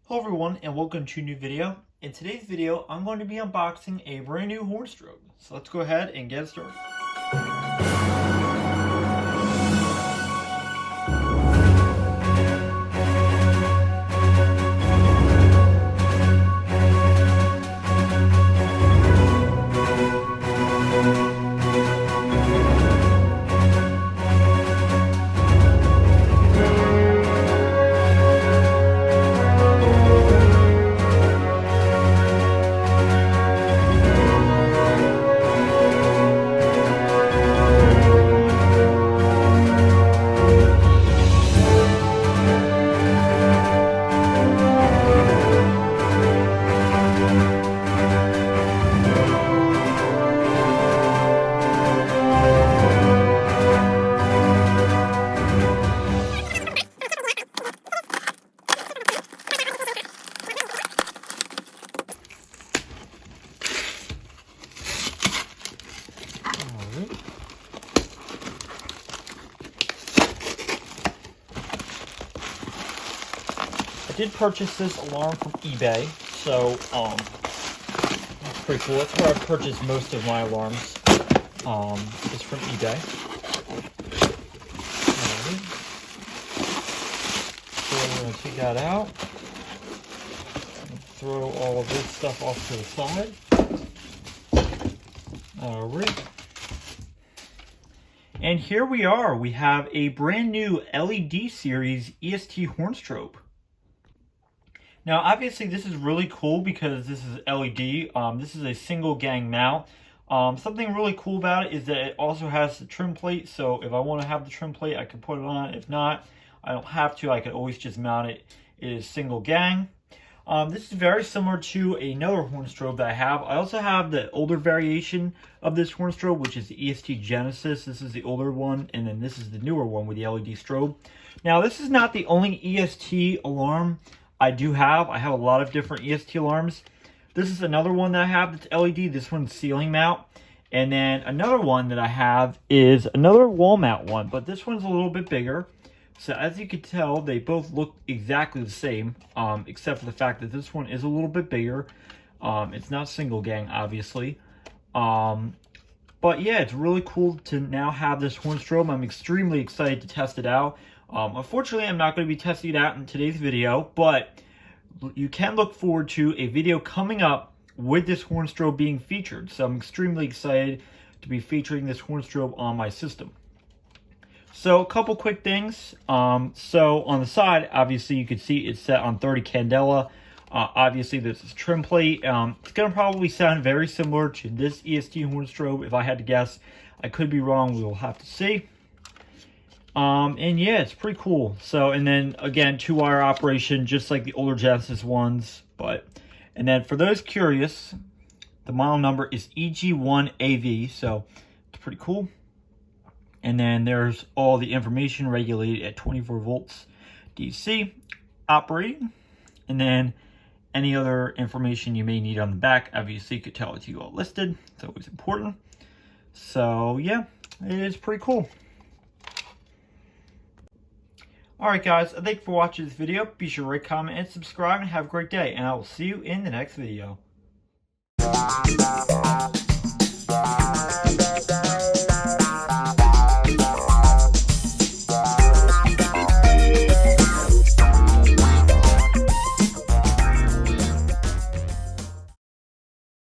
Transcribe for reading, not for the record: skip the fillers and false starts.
Hello everyone and welcome to a new video. In today's video, I'm going to be unboxing a brand new horn strobe. So let's go ahead and get started. I did purchase this alarm from eBay, so that's pretty cool. That's where I purchased most of my alarms. Is from eBay. So we're gonna take that out. Throw all of this stuff off to the side. Alright. And here we are. We have a brand new LED series EST horn strobe. Now, obviously, this is really cool because this is LED. This is a single gang mount. Something really cool about it is that it also has the trim plate. So if I want to have the trim plate, I can put it on. If not, I don't have to. I can always just mount it. It is single gang. This is very similar to another horn strobe that I have. I also have the older variation of this horn strobe, which is the EST Genesis. This is the older one, and then this is the newer one with the LED strobe. Now, this is not the only EST alarm I do have. I have a lot of different EST alarms. This is another one that I have that's LED. This one's ceiling mount. And then another one that I have is another wall mount one, but this one's a little bit bigger. So as you can tell, they both look exactly the same, except for the fact that this one is a little bit bigger. It's not single gang, obviously. But yeah, it's really cool to now have this horn strobe. I'm extremely excited to test it out. Unfortunately, I'm not going to be testing it out in today's video, but you can look forward to a video coming up with this horn strobe being featured. So I'm extremely excited to be featuring this horn strobe on my system. So a couple quick things. So on the side, obviously you can see it's set on 30 candela. Obviously this is trim plate. It's going to probably sound very similar to this EST horn strobe. If I had to guess, I could be wrong. We will have to see. And yeah, it's pretty cool. So, and then again, 2-wire operation, just like the older Genesis ones. And then for those curious, the model number is EG1AV. So it's pretty cool. And then there's all the information regulated at 24 volts DC operating. And then any other information you may need on the back. Obviously, you could tell it's you all listed. It's always important. So yeah, it is pretty cool. Alright guys, thank you for watching this video. Be sure to rate, comment, and subscribe, and have a great day. And I will see you in the next video.